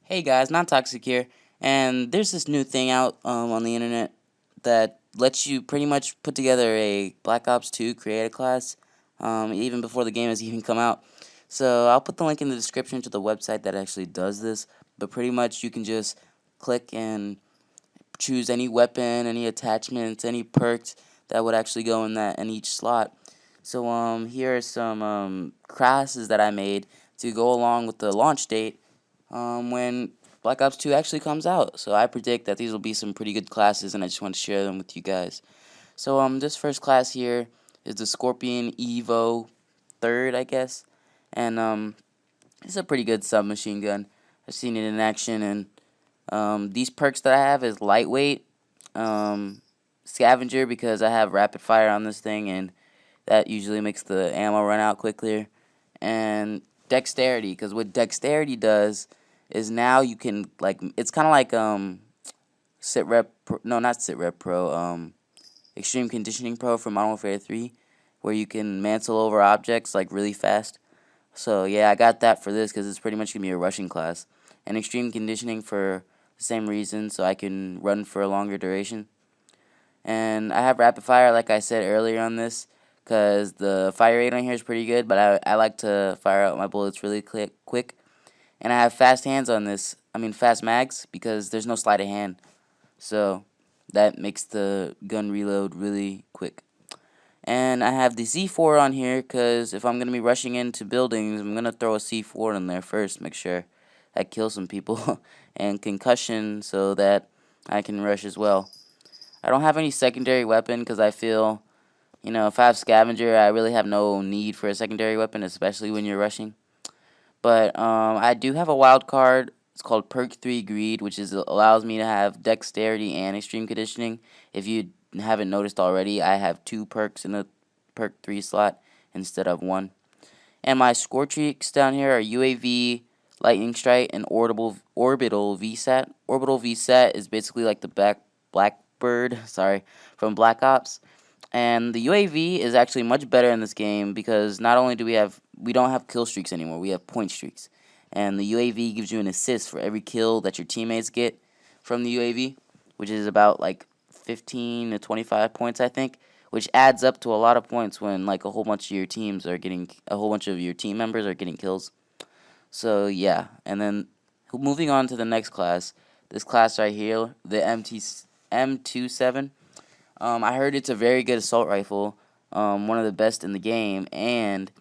Hey guys, not toxic here, and there's this new thing out on the internet that lets you pretty much put together a Black Ops 2 creator class, even before the game has even come out. So I'll put the link in the description to the website that actually does this, but pretty much you can just click and choose any weapon, any attachments, any perks that would actually go in each slot. So here are some classes that I made to go along with the launch date when Black Ops 2 actually comes out. So I predict that these will be some pretty good classes, and I just want to share them with you guys. So this first class here is the Scorpion Evo third, I guess, and it's a pretty good submachine gun. I've seen it in action, and these perks that I have is lightweight, scavenger because I have rapid fire on this thing, and that usually makes the ammo run out quicker, and dexterity because what dexterity does is now you can like it's kind of like sit rep pro, no not sit rep pro extreme conditioning pro from Modern Warfare 3 where you can mantle over objects like really fast. So yeah, I got that for this because it's pretty much gonna be a rushing class, and extreme conditioning for the same reason, so I can run for a longer duration. And I have rapid fire, like I said earlier on this, because the fire rate on here is pretty good, but I like to fire out my bullets really quick. And I have fast hands on this, fast mags, because there's no sleight of hand. So that makes the gun reload really quick. And I have the C4 on here because if I'm going to be rushing into buildings, I'm going to throw a C4 in there first, make sure I kill some people. And concussion so that I can rush as well. I don't have any secondary weapon because I feel, if I have scavenger, I really have no need for a secondary weapon, especially when you're rushing. But I do have a wild card. It's called Perk 3 Greed, which allows me to have dexterity and extreme conditioning. If you haven't noticed already, I have two perks in the Perk 3 slot instead of one. And my score streaks down here are UAV, Lightning Strike, and Orbital VSAT. Orbital VSAT is basically like the Blackbird, sorry, from Black Ops. And the UAV is actually much better in this game because not only do we don't have kill streaks anymore, we have point streaks. And the UAV gives you an assist for every kill that your teammates get from the UAV, which is about like 15 to 25 points, I think, which adds up to a lot of points when like a whole bunch of your team members are getting kills. So yeah, and then moving on to the next class, this class right here, the M27. I heard it's a very good assault rifle, one of the best in the game, and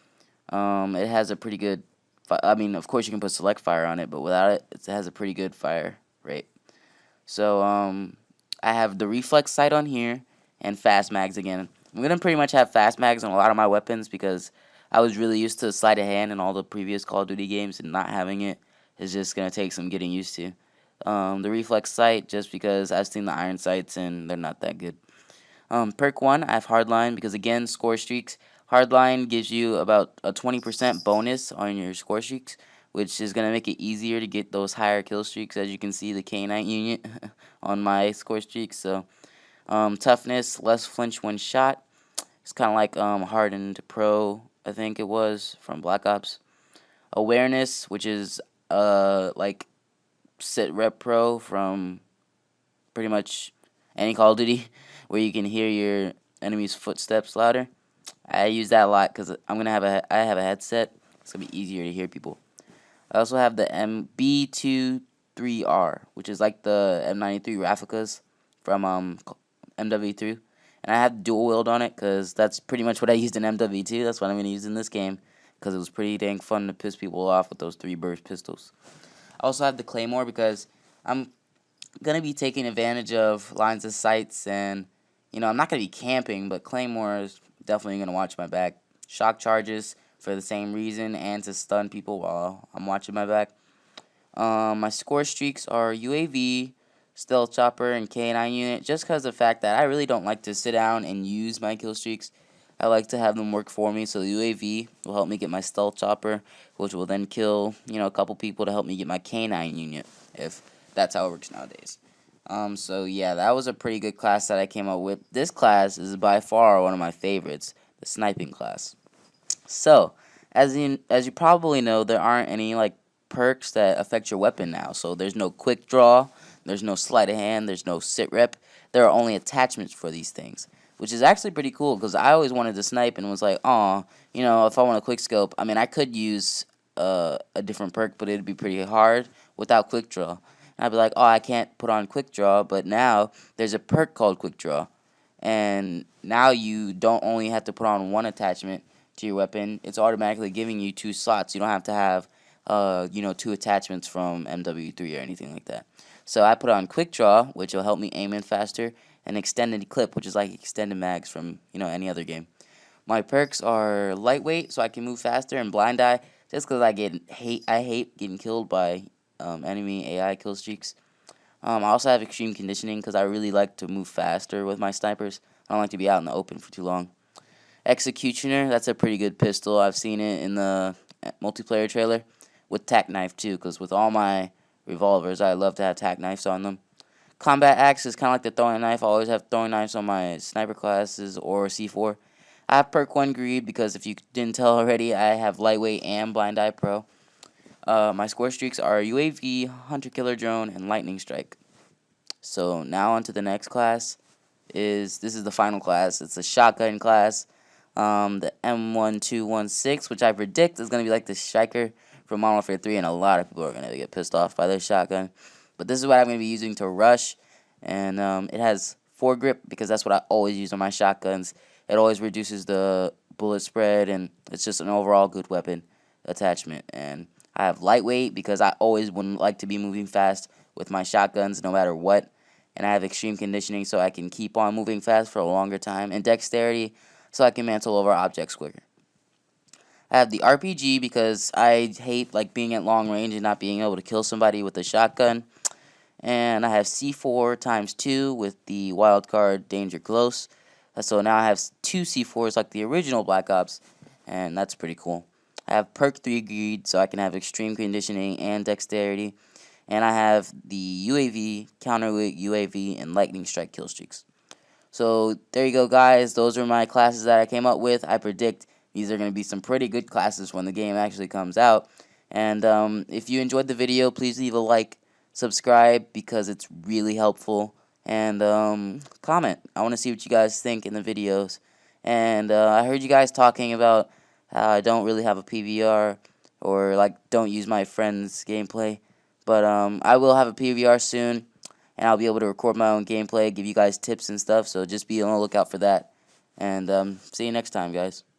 it has a pretty good. Of course, you can put select fire on it, but without it, it has a pretty good fire rate. So I have the reflex sight on here and fast mags again. I'm gonna pretty much have fast mags on a lot of my weapons because I was really used to sleight of hand in all the previous Call of Duty games, and not having it is just gonna take some getting used to. The reflex sight just because I've seen the iron sights and they're not that good. Perk 1, I have Hardline because, again, score streaks. Hardline gives you about a 20% bonus on your score streaks, which is going to make it easier to get those higher kill streaks. As you can see, the K9 unit on my score streaks. So, toughness, less flinch when shot. It's kind of like Hardened Pro, I think it was, from Black Ops. Awareness, which is like Sit Rep Pro from pretty much any Call of Duty where you can hear your enemy's footsteps louder. I use that a lot because I have a headset. It's gonna be easier to hear people. I also have the MB23R, which is like the M93 replicas from MW3, and I have dual wield on it because that's pretty much what I used in MW2. That's what I'm gonna use in this game because it was pretty dang fun to piss people off with those 3 burst pistols. I also have the Claymore because I'm gonna be taking advantage of lines of sights, and I'm not gonna be camping, but Claymore is definitely gonna watch my back. Shock charges for the same reason and to stun people while I'm watching my back. My score streaks are UAV, Stealth Chopper, and K9 unit, just because of the fact that I really don't like to sit down and use my kill streaks. I like to have them work for me, so the UAV will help me get my Stealth Chopper, which will then kill, a couple people to help me get my K9 unit, if that's how it works nowadays. So yeah, that was a pretty good class that I came up with. This class is by far one of my favorites, the sniping class. So, as you probably know, there aren't any like perks that affect your weapon now. So there's no quick draw, there's no sleight of hand, there's no sit rep. There are only attachments for these things, which is actually pretty cool because I always wanted to snipe and was like, oh, if I want a quick scope, I mean, I could use a different perk, but it'd be pretty hard without quick draw. And I'd be like, oh, I can't put on quick draw, but now there's a perk called quick draw. And now you don't only have to put on one attachment to your weapon, it's automatically giving you 2 slots. You don't have to have, 2 attachments from MW3 or anything like that. So I put on quick draw, which will help me aim in faster, and extended clip, which is like extended mags from, any other game. My perks are lightweight, so I can move faster, and blind eye, just because I hate getting killed by enemy AI kill streaks. I also have extreme conditioning because I really like to move faster with my snipers. I don't like to be out in the open for too long. Executioner, that's a pretty good pistol. I've seen it in the multiplayer trailer with tack knife too, because with all my revolvers, I love to have tack knives on them. Combat axe is kind of like the throwing knife. I always have throwing knives on my sniper classes or C4. I have perk 1 greed because if you didn't tell already, I have lightweight and blind eye pro. My score streaks are UAV, hunter killer drone, and lightning strike. So now on to the next class. This is the final class. It's a shotgun class. The M1216, which I predict is going to be like the striker from Modern Warfare 3, and a lot of people are going to get pissed off by this shotgun. But this is what I'm going to be using to rush, and it has foregrip because that's what I always use on my shotguns. It always reduces the bullet spread, and it's just an overall good weapon attachment. And I have lightweight because I always would like to be moving fast with my shotguns no matter what. And I have extreme conditioning so I can keep on moving fast for a longer time. And dexterity so I can mantle over objects quicker. I have the RPG because I hate being at long range and not being able to kill somebody with a shotgun. And I have C4 times 2 with the wildcard danger close. So now I have 2 C4s like the original Black Ops, and that's pretty cool. I have perk 3 greed so I can have extreme conditioning and dexterity. And I have the UAV, counter UAV, and lightning strike kill streaks. So there you go, guys. Those are my classes that I came up with. I predict these are going to be some pretty good classes when the game actually comes out. And if you enjoyed the video, please leave a like, subscribe because it's really helpful, and comment. I want to see what you guys think in the videos. And I heard you guys talking about how I don't really have a PVR or don't use my friend's gameplay. But I will have a PVR soon, and I'll be able to record my own gameplay, give you guys tips and stuff, so just be on the lookout for that. And see you next time, guys.